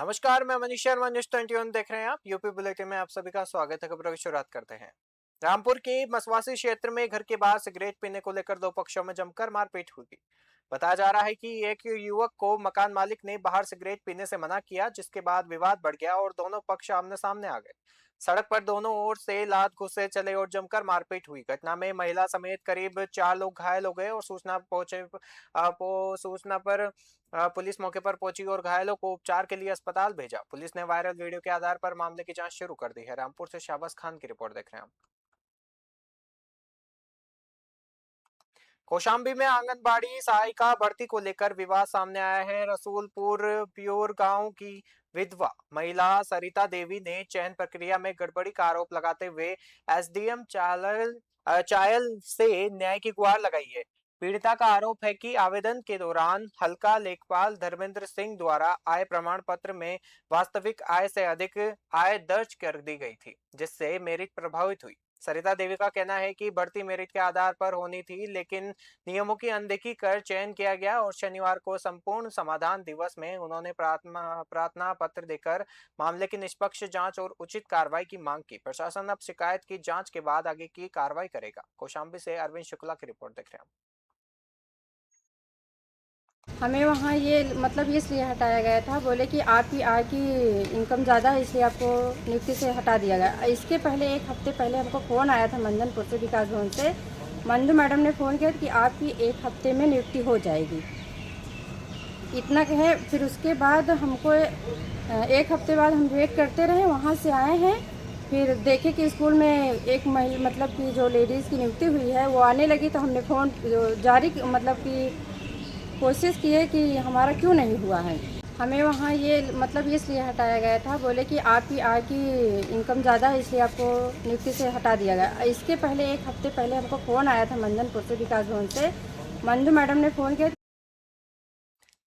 नमस्कार, मैं मनीष शर्मा, न्यूज 21 देख रहे हैं आप। यूपी बुलेटिन में आप सभी का स्वागत है। खबरों की शुरुआत करते हैं। रामपुर के मसवासी क्षेत्र में घर के बाहर सिगरेट पीने को लेकर दो पक्षों में जमकर मारपीट हुई। बताया जा रहा है कि एक युवक को मकान मालिक ने बाहर सिगरेट पीने से मना किया, जिसके बाद विवाद बढ़ गया और दोनों पक्ष आमने सामने आ गए। सड़क पर दोनों ओर से लात घुसे चले और जमकर मारपीट हुई। घटना में महिला समेत करीब 4 लोग घायल हो गए और सूचना पर पुलिस मौके पर पहुंची और घायलों को उपचार के लिए अस्पताल भेजा। पुलिस ने वायरल वीडियो के आधार पर मामले की जांच शुरू कर दी है। रामपुर से शाहबाज खान की रिपोर्ट देख रहे हैं हम। कौशाम्बी में आंगनबाड़ी सहायिका भर्ती को लेकर विवाद सामने आया है। रसूलपुर प्योर गांव की विधवा महिला सरिता देवी ने चयन प्रक्रिया में गड़बड़ी का आरोप लगाते हुए एसडीएम चायल से न्याय की गुहार लगाई है। पीड़िता का आरोप है कि आवेदन के दौरान हल्का लेखपाल धर्मेंद्र सिंह द्वारा आय प्रमाण पत्र में वास्तविक आय से अधिक आय दर्ज कर दी गई थी, जिससे मेरिट प्रभावित हुई। सरिता देवी का कहना है कि बढ़ती मेरिट के आधार पर होनी थी, लेकिन नियमों की अनदेखी कर चयन किया गया और शनिवार को संपूर्ण समाधान दिवस में उन्होंने प्रार्थना पत्र देकर मामले की निष्पक्ष जांच और उचित कार्रवाई की मांग की। प्रशासन अब शिकायत की जांच के बाद आगे की कार्रवाई करेगा। कौशाम्बी से अरविंद शुक्ला की रिपोर्ट देख रहे हैं। हमें वहाँ ये मतलब इसलिए हटाया गया था, बोले कि आपकी आय की इनकम ज़्यादा है, इसलिए आपको नियुक्ति से हटा दिया गया। इसके पहले एक हफ्ते पहले हमको फ़ोन आया था मंदनपुर से, विकास भवन से। मंजू मैडम ने फ़ोन किया कि आपकी एक हफ्ते में नियुक्ति हो जाएगी, इतना कहे। फिर उसके बाद हमको एक हफ्ते बाद हम वेट करते रहे, वहाँ से आए हैं। फिर देखे कि स्कूल में एक महिला मतलब कि जो लेडीज़ की नियुक्ति हुई है वो आने लगी, तो हमने फ़ोन जारी मतलब कि कोशिश की है कि हमारा क्यों नहीं हुआ है। हमें वहाँ ये मतलब इसलिए हटाया गया था, बोले कि आपकी आय की इनकम ज़्यादा है, इसलिए आपको नियुक्ति से हटा दिया गया। इसके पहले एक हफ्ते पहले हमको फ़ोन आया था मंदनपुर से, विकास भवन से। मंजू मैडम ने फ़ोन किया।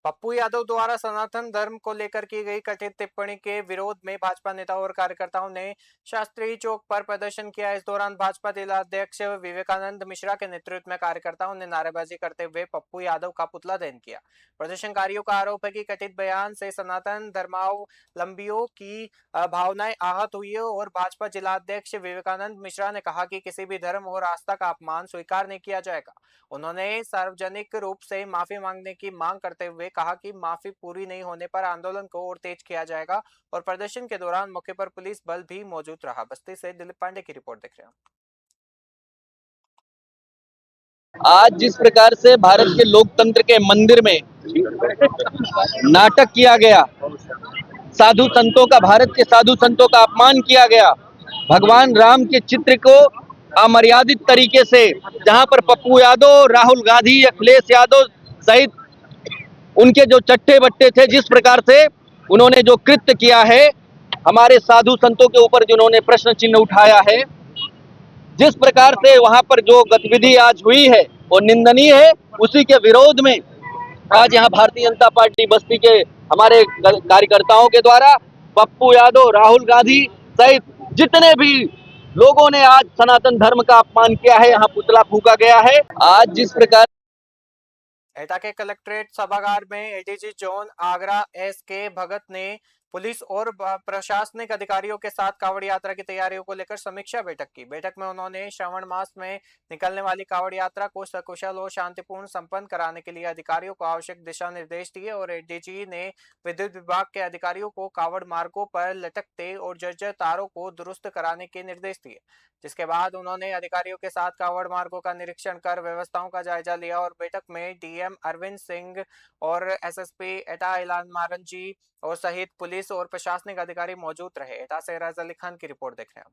पप्पू यादव द्वारा सनातन धर्म को लेकर की गई कथित टिप्पणी के विरोध में भाजपा नेताओं और कार्यकर्ताओं ने शास्त्री चौक पर प्रदर्शन किया। इस दौरान भाजपा जिला अध्यक्ष विवेकानंद मिश्रा के नेतृत्व में कार्यकर्ताओं ने नारेबाजी करते हुए पप्पू यादव का पुतला दहन किया। प्रदर्शनकारियों का आरोप है कि कथित बयान से सनातन धर्मावलंबियों की भावनाएं आहत हुई है और भाजपा जिला अध्यक्ष विवेकानंद मिश्रा ने कहा कि किसी भी धर्म और आस्था का अपमान स्वीकार नहीं किया जाएगा। उन्होंने सार्वजनिक रूप से माफी मांगने की मांग करते हुए कहा कि माफी पूरी नहीं होने पर आंदोलन को और तेज किया जाएगा और प्रदर्शन के दौरान मौके पर पुलिस बल भी मौजूद रहा। बस्ती से दिलीप पांडे की रिपोर्ट देख रहे हैं। आज जिस प्रकार से भारत के लोकतंत्र के मंदिर में नाटक किया गया, साधु संतों का, भारत के साधु संतों का अपमान किया गया, भगवान राम के चित्र को अमर्यादित तरीके से, जहां पर पप्पू यादव, राहुल गांधी, अखिलेश यादव सहित उनके जो चट्टे बट्टे थे, जिस प्रकार से उन्होंने जो कृत्य किया है, हमारे साधु संतों के ऊपर जिन्होंने प्रश्न चिन्ह उठाया है, जिस प्रकार से वहां पर जो गतिविधि आज हुई है वो निंदनीय है। उसी के विरोध में आज यहाँ भारतीय जनता पार्टी बस्ती के हमारे कार्यकर्ताओं के द्वारा पप्पू यादव, राहुल गांधी सहित जितने भी लोगों ने आज सनातन धर्म का अपमान किया है, यहाँ पुतला फूंका गया है। आज जिस प्रकार एटा के कलेक्ट्रेट सभागार में एडीजी जोन आगरा एस के भगत ने पुलिस और प्रशासनिक अधिकारियों के साथ कांवड़ यात्रा की तैयारियों को लेकर समीक्षा बैठक की। बैठक में उन्होंने श्रावण मास में निकलने वाली कांवड़ यात्रा को सकुशल और शांतिपूर्ण संपन्न कराने के लिए अधिकारियों को आवश्यक दिशा निर्देश दिए और एडीजी ने विद्युत विभाग के अधिकारियों को कांवड़ मार्गों पर लटकते और जर्जर तारों को दुरुस्त कराने के निर्देश दिए। जिसके बाद उन्होंने अधिकारियों के साथ कांवड़ मार्गों का निरीक्षण कर व्यवस्थाओं का जायजा लिया और बैठक में डीएम अरविंद सिंह और एसएसपी एटा इलान मारन जी और सहित पुलिस और प्रशासनिक अधिकारी मौजूद रहे। एटा से राज अली खान की रिपोर्ट देख रहे हैं।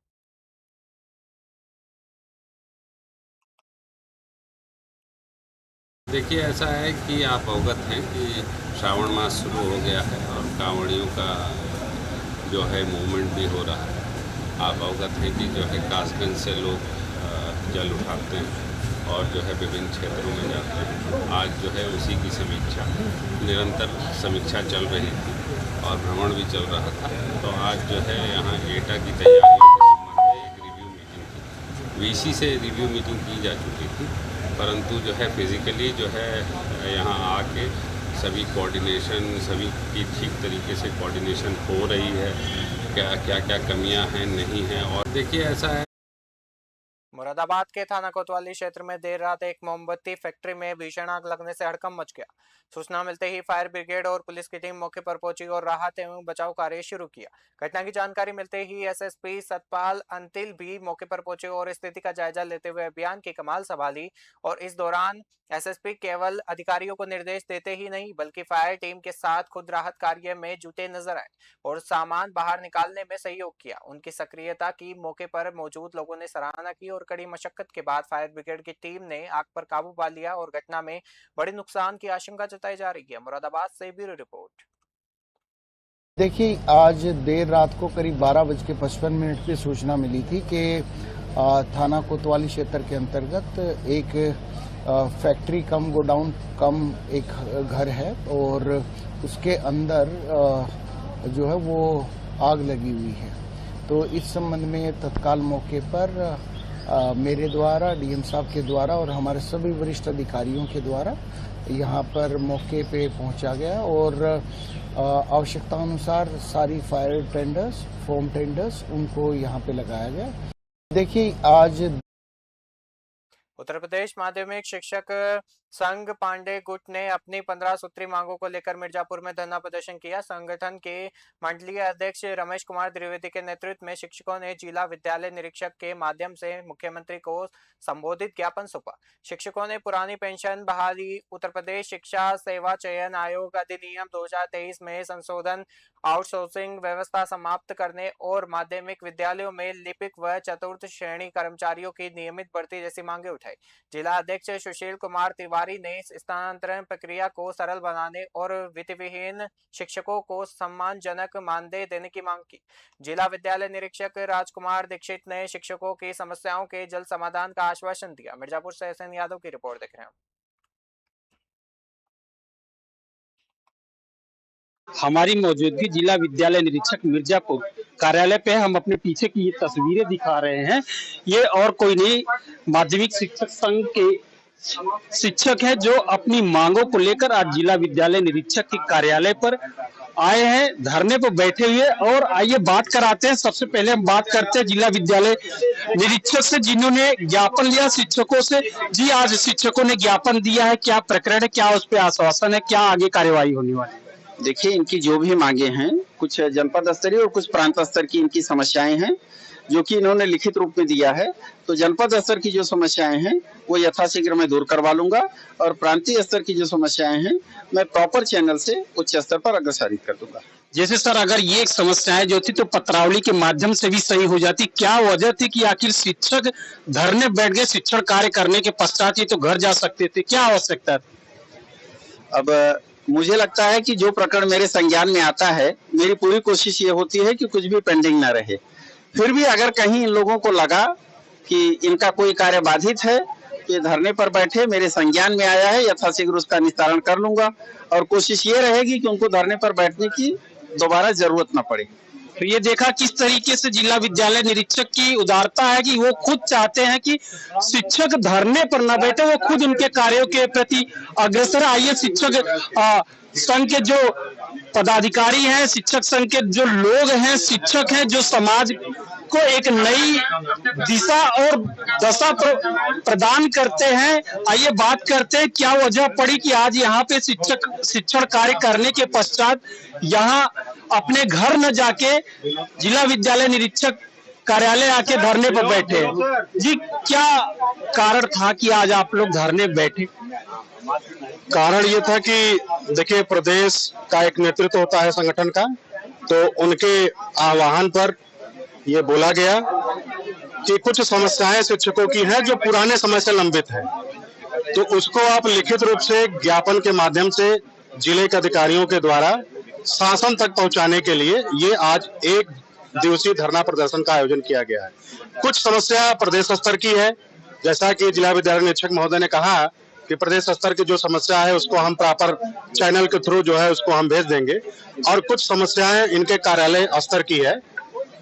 देखिए, ऐसा है कि आप अवगत हैं कि श्रावण मास शुरू हो गया है और कांवड़ियों का जो है मूवमेंट भी हो रहा है। आप अवगत हैं कि जो है कासगंज से लोग जल उठाते हैं और जो है विभिन्न क्षेत्रों में जाते हैं। आज जो है उसी की समीक्षा, निरंतर समीक्षा चल रही थी और भ्रमण भी चल रहा था। तो आज जो है यहाँ एटा की तैयारियों के संबंध में एक रिव्यू मीटिंग थी। वीसी से रिव्यू मीटिंग की जा चुकी थी, परंतु जो है फिज़िकली जो है यहाँ आके सभी कोऑर्डिनेशन, सभी की ठीक तरीके से कोऑर्डिनेशन हो रही है, क्या क्या कमियां हैं नहीं हैं। और देखिए ऐसा है, मुरादाबाद के थाना कोतवाली क्षेत्र में देर रात एक मोमबत्ती फैक्ट्री में भीषण आग लगने से हड़कंप मच गया। सूचना मिलते ही फायर ब्रिगेड और पुलिस की टीम मौके पर पहुंची और राहत एवं बचाव कार्य शुरू किया। घटना की जानकारी मिलते ही एसएसपी सतपाल अंतिल भी मौके पर पहुंचे और स्थिति का जायजा लेते हुए अभियान की कमान संभाली। और इस दौरान एसएसपी केवल अधिकारियों को निर्देश देते ही नहीं बल्कि फायर टीम के साथ खुद राहत कार्य में जुटे नजर आए और सामान बाहर निकालने में सहयोग किया। उनकी सक्रियता की मौके पर मौजूद लोगों ने सराहना की और कड़ी मशक्कत के बाद फायर ब्रिगेड की टीम ने आग पर काबू पा लिया और घटना में बड़े नुकसान की आशंका जताई जा रही है। मुरादाबाद से ब्यूरो रिपोर्ट। देखिए, आज देर रात को करीब 12:55 की सूचना मिली थी कि थाना कोतवाली क्षेत्र के अंतर्गत एक फैक्ट्री कम गोडाउन कम एक घर है और उसके अंदर जो है वो आग लगी हुई है। तो इस संबंध में तत्काल मौके पर मेरे द्वारा, डीएम साहब के द्वारा और हमारे सभी वरिष्ठ अधिकारियों के द्वारा यहाँ पर मौके पे पहुँचा गया और आवश्यकता अनुसार सारी फायर टेंडर्स, फोम टेंडर्स उनको यहाँ पे लगाया गया। देखिए, आज उत्तर प्रदेश माध्यमिक शिक्षक संघ पांडे गुट ने अपनी 15 सूत्री मांगों को लेकर मिर्जापुर में धरना प्रदर्शन किया। संगठन के मंडलीय अध्यक्ष रमेश कुमार द्विवेदी के नेतृत्व में शिक्षकों ने जिला विद्यालय निरीक्षक के माध्यम से मुख्यमंत्री को संबोधित ज्ञापन सौंपा। शिक्षकों ने पुरानी पेंशन बहाली, उत्तर प्रदेश शिक्षा सेवा चयन आयोग अधिनियम 2023 में संशोधन, आउटसोर्सिंग व्यवस्था समाप्त करने और माध्यमिक विद्यालयों में लिपिक व चतुर्थ श्रेणी कर्मचारियों की नियमित भर्ती जैसी मांगे उठाई। जिला अध्यक्ष सुशील कुमार तिवारी ने स्थानांतरण प्रक्रिया को सरल बनाने और वित्तविहीन शिक्षकों को सम्मानजनक मानदेय देने की मांग की। जिला विद्यालय निरीक्षक राजकुमार दीक्षित ने शिक्षकों की समस्याओं के जल्द समाधान का आश्वासन दिया। मिर्जापुर से एसएन यादव की रिपोर्ट देख रहे हैं। हमारी मौजूदगी जिला विद्यालय निरीक्षक मिर्जापुर कार्यालय पे हम अपने पीछे की ये तस्वीरें दिखा रहे हैं। ये और कोई नहीं, माध्यमिक शिक्षक संघ के शिक्षक है जो अपनी मांगों को लेकर आज जिला विद्यालय निरीक्षक के कार्यालय पर आए हैं, धरने पर बैठे हुए। और आइए बात कराते हैं। सबसे पहले हम बात करते हैं जिला विद्यालय निरीक्षक से जिन्होंने ज्ञापन लिया शिक्षकों से। जी, आज शिक्षकों ने ज्ञापन दिया है, क्या प्रकरण है, क्या उस पर आश्वासन है, क्या आगे कार्यवाही होने वाली है? देखिए, इनकी जो भी मांगे हैं, कुछ जनपद स्तरीय और कुछ प्रांत स्तर की इनकी समस्याएं हैं जो कि इन्होंने लिखित रूप में दिया है। तो जनपद स्तर की जो समस्याएं हैं वो यथाशीघ्र मैं दूर करवा लूंगा और प्रांतीय स्तर की जो समस्याएं हैं मैं प्रॉपर चैनल से उच्च स्तर पर अग्रसारित कर दूंगा। जैसे सर, अगर ये समस्याएं जो थी तो पत्रावली के माध्यम से भी सही हो जाती, क्या वजह थी कि आखिर शिक्षक धरने बैठ गए? शिक्षण कार्य करने के पश्चात ही तो घर जा सकते थे, क्या आवश्यकता थी? अब मुझे लगता है कि जो प्रकरण मेरे संज्ञान में आता है, मेरी पूरी कोशिश ये होती है कि कुछ भी पेंडिंग ना रहे। फिर भी अगर कहीं इन लोगों को लगा कि इनका कोई कार्य बाधित है, कि धरने पर बैठे, मेरे संज्ञान में आया है, यथाशीघ्र उसका निस्तारण कर लूंगा और कोशिश ये रहेगी कि उनको धरने पर बैठने की दोबारा जरूरत न पड़े। तो ये देखा किस तरीके से जिला विद्यालय निरीक्षक की उदारता है कि वो खुद चाहते हैं कि शिक्षक धरने पर न बैठे, वो खुद उनके कार्यों के प्रति अग्रसर। आइए शिक्षक संघ के जो पदाधिकारी हैं, शिक्षक संघ के जो लोग हैं, शिक्षक हैं जो समाज को एक नई दिशा और दशा प्रदान करते हैं, आइए बात करते हैं क्या वजह पड़ी कि आज यहाँ पे शिक्षक शिक्षण कार्य करने के पश्चात यहाँ अपने घर न जाके जिला विद्यालय निरीक्षक कार्यालय आके धरने पर बैठे हैं। जी, क्या कारण था कि आज आप लोग धरने बैठे? कारण ये था कि देखिए, प्रदेश का एक नेतृत्व होता है संगठन का, तो उनके आह्वान पर ये बोला गया कि कुछ समस्याएं शिक्षकों की हैं जो पुराने समय से लंबित है, तो उसको आप लिखित रूप से ज्ञापन के माध्यम से जिले के अधिकारियों के द्वारा शासन तक पहुंचाने के लिए ये आज एक दिवसीय धरना प्रदर्शन का आयोजन किया गया है। कुछ समस्या प्रदेश स्तर की है, जैसा कि जिला विद्यालय निरीक्षक महोदय ने कहा कि प्रदेश स्तर की जो समस्या है उसको हम प्रॉपर चैनल के थ्रू जो है उसको हम भेज देंगे, और कुछ समस्याएं इनके कार्यालय स्तर की है,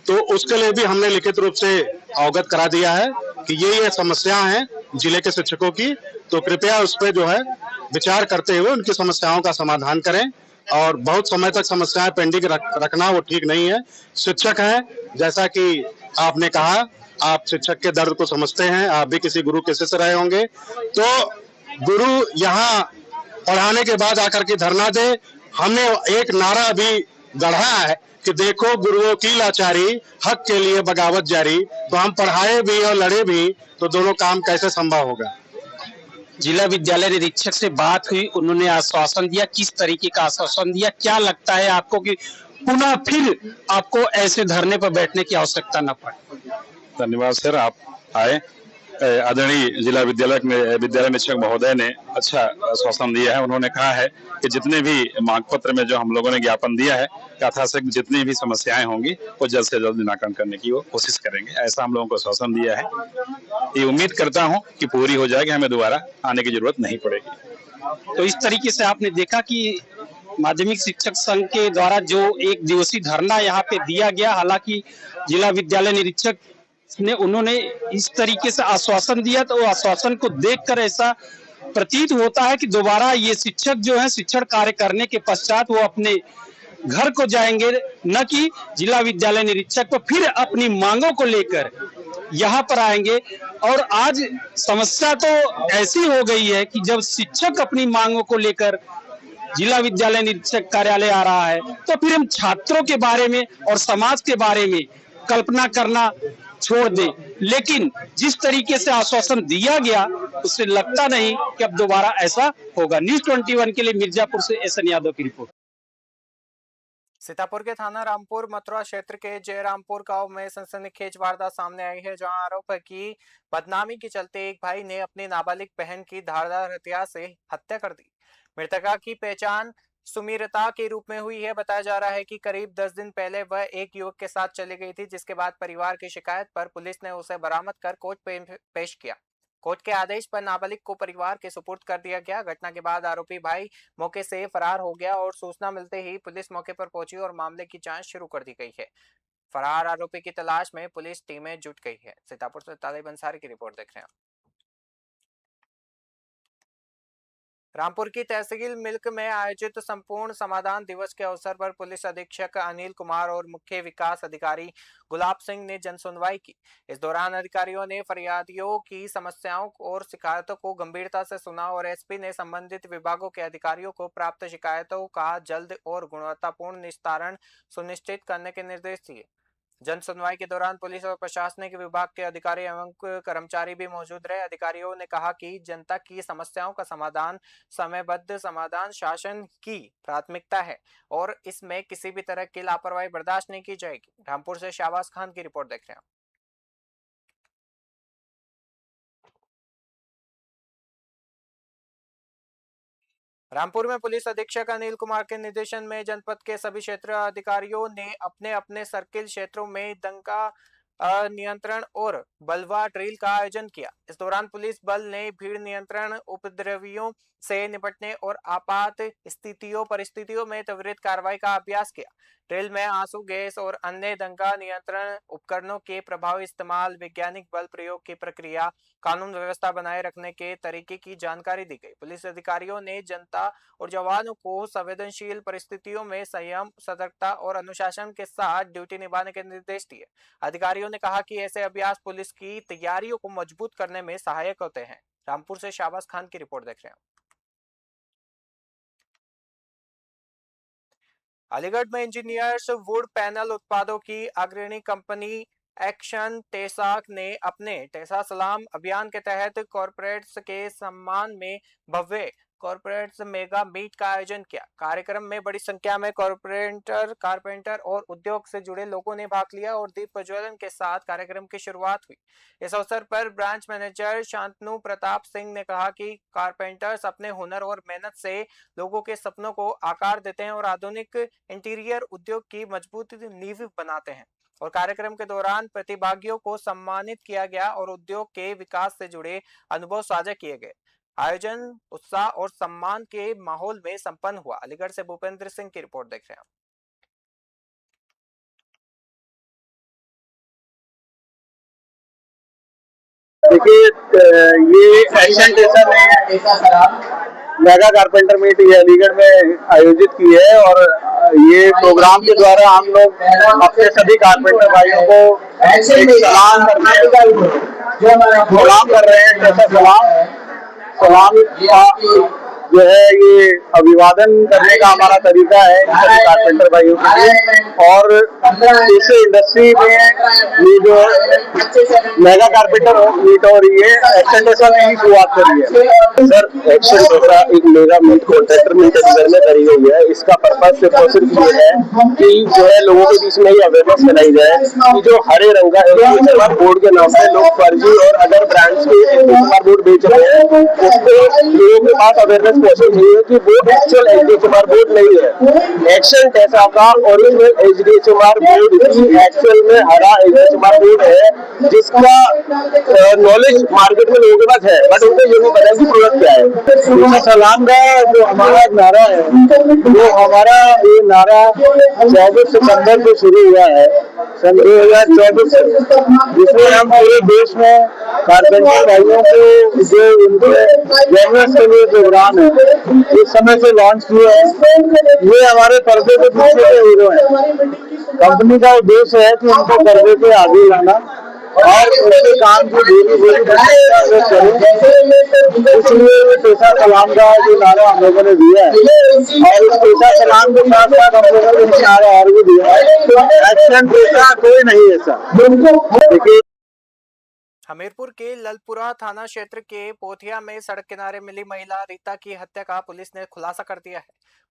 तो उसके लिए भी हमने लिखित रूप से अवगत करा दिया है कि ये समस्या है जिले के शिक्षकों की, तो कृपया उस पर जो है विचार करते हुए उनकी समस्याओं का समाधान करें। और बहुत समय तक समस्याएं पेंडिंग रखना वो ठीक नहीं है। शिक्षक है, जैसा कि आपने कहा, आप शिक्षक के दर्द को समझते हैं, आप भी किसी गुरु के शिष्य रहे होंगे। तो गुरु यहाँ पढ़ाने के बाद आकर के धरना दे। हमने एक नारा भी गढ़ा है कि देखो गुरुओं की लाचारी, हक के लिए बगावत जारी। तो हम पढ़ाए भी और लड़े भी तो दोनों काम कैसे संभव होगा। जिला विद्यालय निरीक्षक से बात हुई, उन्होंने आश्वासन दिया। किस तरीके का आश्वासन दिया, क्या लगता है आपको कि पुनः फिर आपको ऐसे धरने पर बैठने की आवश्यकता न पड़े? धन्यवाद सर, आप आए। आदरणीय जिला विद्यालय निरीक्षक महोदय ने अच्छा आश्वासन दिया है। उन्होंने कहा है कि जितने भी मांग पत्र में जो हम लोगों ने ज्ञापन दिया है, यथाशक्ति जितनी भी समस्याएं होंगी वो जल्द से जल्द निराकरण करने की वो कोशिश करेंगे, ऐसा हम लोगों को आश्वासन दिया है। ये उम्मीद करता हूं कि पूरी हो जाएगी, हमें दोबारा आने की जरूरत नहीं पड़ेगी। तो इस तरीके से आपने देखा कि माध्यमिक शिक्षक संघ के द्वारा जो एक दिवसीय धरना यहाँ पे दिया गया, हालांकि जिला विद्यालय निरीक्षक उन्होंने इस तरीके से आश्वासन दिया, तो आश्वासन को देखकर ऐसा प्रतीत होता है कि दोबारा ये शिक्षक जो है शिक्षण कार्य करने के पश्चात वो अपने घर को जाएंगे, न कि जिला विद्यालय निरीक्षक पर फिर अपनी मांगों को लेकर यहाँ पर आएंगे। और आज समस्या तो ऐसी हो गई है कि जब शिक्षक अपनी मांगों को लेकर जिला विद्यालय निरीक्षक कार्यालय आ रहा है, तो फिर हम छात्रों के बारे में और समाज के बारे में कल्पना करना छोड़ दे। लेकिन जिस तरीके से आश्वासन दिया गया, उससे लगता नहीं कि अब दोबारा ऐसा होगा। न्यूज़ 21 के लिए मिर्जापुर से एसएन यादव की रिपोर्ट। सीतापुर के थाना रामपुर मथुरा क्षेत्र के जयरामपुर गांव में सनसनीखेज वारदात सामने आई है, जहां आरोप है कि बदनामी के चलते एक भाई ने अपनी नाबालिग बहन की धारदार हथियार से हत्या कर दी। मृतका की पहचान सुमीरता के रूप में हुई है। बताया जा रहा है कि करीब 10 दिन पहले वह एक युवक के साथ चली गई थी, जिसके बाद परिवार की शिकायत पर पुलिस ने उसे बरामद कर कोर्ट पेश किया। कोर्ट के आदेश पर नाबालिग को परिवार के सुपुर्द कर दिया गया। घटना के बाद आरोपी भाई मौके से फरार हो गया और सूचना मिलते ही पुलिस मौके पर पहुंची और मामले की जांच शुरू कर दी गई है। फरार आरोपी की तलाश में पुलिस टीमें जुट गई है। सीतापुर से तालिब अंसारी की रिपोर्ट देख रहे हैं। रामपुर की तहसील मिल्क में आयोजित संपूर्ण समाधान दिवस के अवसर पर पुलिस अधीक्षक अनिल कुमार और मुख्य विकास अधिकारी गुलाब सिंह ने जन सुनवाई की। इस दौरान अधिकारियों ने फरियादियों की समस्याओं और शिकायतों को गंभीरता से सुना और एसपी ने संबंधित विभागों के अधिकारियों को प्राप्त शिकायतों का जल्द और गुणवत्तापूर्ण निस्तारण सुनिश्चित करने के निर्देश दिए। जन सुनवाई के दौरान पुलिस और प्रशासनिक विभाग के अधिकारी एवं कर्मचारी भी मौजूद रहे। अधिकारियों ने कहा कि जनता की समस्याओं का समाधान, समयबद्ध समाधान शासन की प्राथमिकता है और इसमें किसी भी तरह की लापरवाही बर्दाश्त नहीं की जाएगी। रामपुर से शाहबाज खान की रिपोर्ट देख रहे हैं। रामपुर में पुलिस अधीक्षक अनिल कुमार के निर्देशन में जनपद के सभी क्षेत्र अधिकारियों ने अपने अपने सर्किल क्षेत्रों में दंगा नियंत्रण और बलवा ड्रिल का आयोजन किया। इस दौरान पुलिस बल ने भीड़ नियंत्रण, उपद्रवियों से निपटने और आपात परिस्थितियों में त्वरित कार्रवाई का अभ्यास किया। ड्रिल में आंसू गैस और अन्य दंगा नियंत्रण उपकरणों के प्रभावी इस्तेमाल, वैज्ञानिक बल प्रयोग की प्रक्रिया, कानून व्यवस्था बनाए रखने के तरीके की जानकारी दी गई। पुलिस अधिकारियों ने जनता और जवानों को संवेदनशील परिस्थितियों में संयम, सतर्कता और अनुशासन के साथ ड्यूटी निभाने के निर्देश दिए। अधिकारियों ने कहा कि ऐसे अभ्यास पुलिस की तैयारियों को मजबूत करने में सहायक होते हैं। रामपुर से शाहबाज खान की रिपोर्ट देख रहे हैं। अलीगढ़ में इंजीनियर्स वुड पैनल उत्पादों की अग्रणी कंपनी एक्शन टेसाक ने अपने टेसा सलाम अभियान के तहत कॉर्पोरेट्स के सम्मान में भव्य कॉर्पोरेट्स मेगा मीट का आयोजन किया। कार्यक्रम में बड़ी संख्या में कारपेंटर और उद्योग से जुड़े लोगों ने भाग लिया और दीप प्रज्वलन के साथ कार्यक्रम की शुरुआत हुई। इस अवसर पर ब्रांच मैनेजर शांतनु प्रताप सिंह ने कहा कि कारपेंटर्स अपने हुनर और मेहनत से लोगों के सपनों को आकार देते हैं और आधुनिक इंटीरियर उद्योग की मजबूत नींव बनाते हैं। और कार्यक्रम के दौरान प्रतिभागियों को सम्मानित किया गया और उद्योग के विकास से जुड़े अनुभव साझा किए गए। आयोजन उत्साह और सम्मान के माहौल में संपन्न हुआ। अलीगढ़ से भूपेंद्र सिंह की रिपोर्ट देख रहे हैं। देखिए, ये एक्शन टेसा में मेगा कारपेंटर मीट ये अलीगढ़ में आयोजित की है और ये प्रोग्राम के द्वारा हम लोग अपने सभी कारपेंटर भाइयों को एक सलाम कर रहे हैं। कैसा सलाम का जो है ये अभिवादन करने का हमारा तरीका है सभी कारपेंटर भाइयों के लिए। और इस इंडस्ट्री में ये जो मेगा कारपेंटर मीट हो रही है एक्सटेंडेशन की शुरुआत करी है। सर एक्शन जैसा एक mega meet contractor meet Aligarh में करी गई है। इसका पर्पज सिर्फ और सिर्फ ये है कि जो है लोगों के बीच में ही अवेयरनेस फैलाई जाए कि जो हरे रंग का एग्जीक्यूटिव बोर्ड के नाम पे लोग फर्जी और अदर ब्रांड्स के एग्जीक्यूटिव बोर्ड बेच रहे हैं, उसको लोगों के पास अवेयरनेस पहुंचनी चाहिए कि वो एक्चुअल एचडीएचएमआर बोर्ड नहीं है। एक्शन ऐसा का ओरिजिनल एचडीएचएमआर बोर्ड ही एक्चुअल में हरा एचडीएचएमआर बोर्ड है जिसका नॉलेज मार्केट में लोगों के पास है, बट उनको ये नहीं पता कि प्रोडक्ट क्या है। सलाम का जो हमारा नारा है वो हमारा ये नारा 24 सितंबर से शुरू हुआ है सन 2024 से, जिसमें हम पूरे देश में कारपेंटर भाइयों को जो उनके अवेयरनेस के लिए प्रोग्राम है इस समय से लॉन्च किया है। ये हमारे पर्दे के पीछे के हीरो हैं। कंपनी का उद्देश्य है कि उनको पर्दे के आगे लाना और उनके काम की धीरे इसलिए पेशा सलाम का जो नारा हम लोगों ने दिया है और इस पेशा सलाम के साथ साथ हम लोगों ने नारा और भी दिया है, एक्सीडेंट पेशा कोई नहीं ऐसा। देखिए हमीरपुर के ललपुरा थाना क्षेत्र के पोथिया में सड़क किनारे मिली महिला रीता की हत्या का पुलिस ने खुलासा कर दिया है।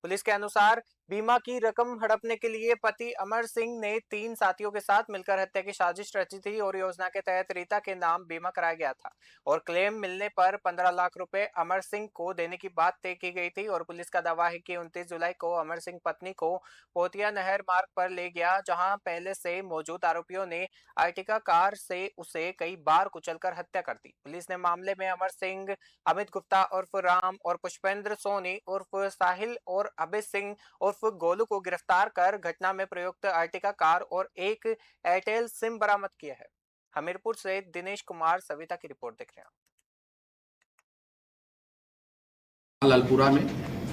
पुलिस के अनुसार बीमा की रकम हड़पने के लिए पति अमर सिंह ने 3 साथियों के साथ मिलकर हत्या की साजिश रची थी और योजना के तहत रीता के नाम बीमा कराया गया था और क्लेम मिलने पर 15 लाख रुपए अमर सिंह को देने की बात तय की गई थी। और पुलिस का दावा है कि 29 जुलाई को अमर सिंह पत्नी को पोतिया नहर मार्ग पर ले गया, जहां पहले से मौजूद आरोपियों ने अर्टिगा कार से उसे कई बार कुचलकर हत्या कर दी। पुलिस ने मामले में अमर सिंह, अमित गुप्ता उर्फ राम और पुष्पेंद्र सोनी उर्फ साहिल और अभय सिंह उर्फ गोलू को गिरफ्तार कर घटना में प्रयुक्त अर्टिगा कार और एक एयरटेल सिम बरामद किया है। हमीरपुर से दिनेश कुमार सविता की रिपोर्ट देख रहे हैं। ललपुरा में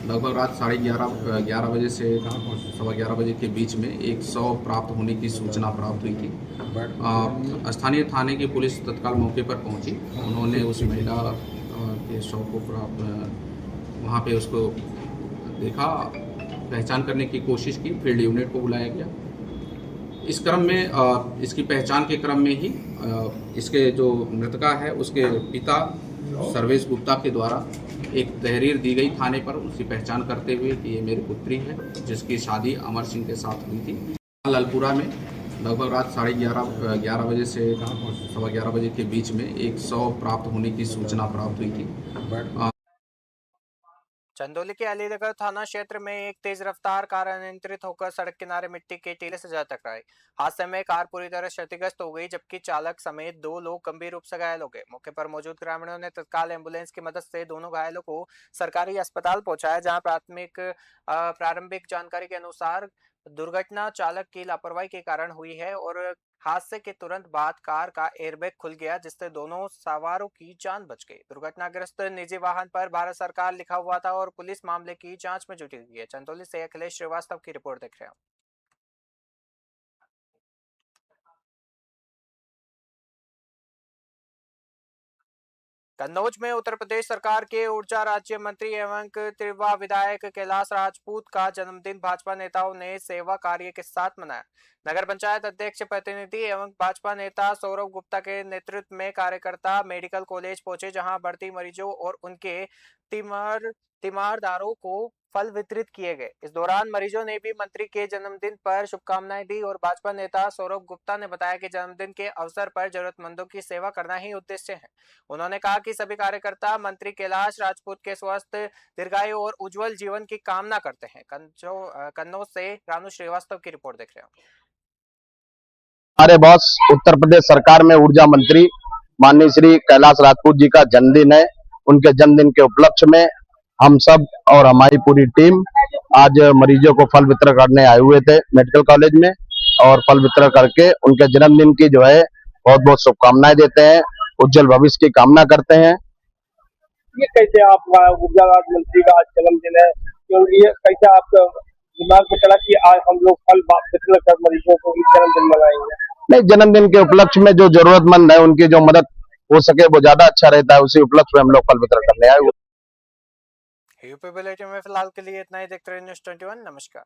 लगभग रात 11:30 बजे से 11:15 बजे के बीच में 100 प्राप्त होने की सूचना प्राप्त हुई थी। स्थानीय थाने की पुलिस तत्काल मौके पर पहुंची। उन्होंने उस महिला के शव को वहां पे उसको देखा, पहचान करने की कोशिश की, फील्ड यूनिट को बुलाया गया। इस क्रम में इसकी पहचान के क्रम में ही इसके जो मृतका है उसके पिता सर्वेश गुप्ता के द्वारा एक तहरीर दी गई थाने पर, उसकी पहचान करते हुए कि ये मेरी पुत्री है जिसकी शादी अमर सिंह के साथ हुई थी। ललपुरा में लगभग रात 11:30 बजे से 11:15 बजे के बीच में 100 प्राप्त होने की सूचना प्राप्त हुई थी। चंदौली के अलीनगर थाना क्षेत्र में एक तेज रफ्तार कार अनियंत्रित होकर सड़क किनारे मिट्टी के टीले से जा टकराई। हादसे में कार पूरी तरह क्षतिग्रस्त हो गई, जबकि चालक समेत 2 लोग गंभीर रूप से घायल हो गए। मौके पर मौजूद ग्रामीणों ने तत्काल एम्बुलेंस की मदद से दोनों घायलों को सरकारी अस्पताल पहुंचाया, जहां प्रारंभिक जानकारी के अनुसार दुर्घटना चालक की लापरवाही के कारण हुई है और हादसे के तुरंत बाद कार का एयरबैग खुल गया, जिससे दोनों सवारों की जान बच गई। दुर्घटनाग्रस्त निजी वाहन पर भारत सरकार लिखा हुआ था और पुलिस मामले की जांच में जुटी हुई है। चंदौली से अखिलेश श्रीवास्तव की रिपोर्ट देख रहे हैं। कन्नौज में उत्तर प्रदेश सरकार के ऊर्जा राज्य मंत्री एवं त्रिवा विधायक कैलाश राजपूत का जन्मदिन भाजपा नेताओं ने सेवा कार्य के साथ मनाया। नगर पंचायत अध्यक्ष प्रतिनिधि एवं भाजपा नेता सौरभ गुप्ता के नेतृत्व में कार्यकर्ता मेडिकल कॉलेज पहुंचे, जहां भर्ती मरीजों और उनके तीमारदारों को फल वितरित किए गए। इस दौरान मरीजों ने भी मंत्री के जन्मदिन पर शुभकामनाएं दी और भाजपा नेता सौरभ गुप्ता ने बताया कि जन्मदिन के अवसर पर जरूरतमंदों की सेवा करना ही उद्देश्य है। उन्होंने कहा कि सभी कार्यकर्ता मंत्री कैलाश राजपूत के स्वस्थ, दीर्घायु और उज्जवल जीवन की कामना करते हैं। कन्नौज से रानू श्रीवास्तव की रिपोर्ट देख रहे हो। हमारे बॉस उत्तर प्रदेश सरकार में ऊर्जा मंत्री माननीय श्री कैलाश राजपूत जी का जन्मदिन है। उनके जन्मदिन के उपलक्ष्य में हम सब और हमारी पूरी टीम आज मरीजों को फल वितरण करने आए हुए थे मेडिकल कॉलेज में, और फल वितरण करके उनके जन्मदिन की जो है बहुत बहुत शुभकामनाएं देते हैं, उज्जवल भविष्य की कामना करते हैं। ये कैसे आप ऊर्जा राज्य मंत्री का आज जन्मदिन है, क्योंकि ये कैसे आपका दिमाग में चला कि आज हम लोग कल पिछले मरीजों को भी जन्मदिन मनाएंगे? नहीं, जन्मदिन के उपलक्ष्य में जो जरूरतमंद है उनकी जो मदद हो सके वो ज्यादा अच्छा रहता है, उसी उपलक्ष्य में हम लोग फल वितरण करने आए। यूपी बुलेटिन में फिलहाल के लिए इतना ही। देखते रहिए News 21। नमस्कार।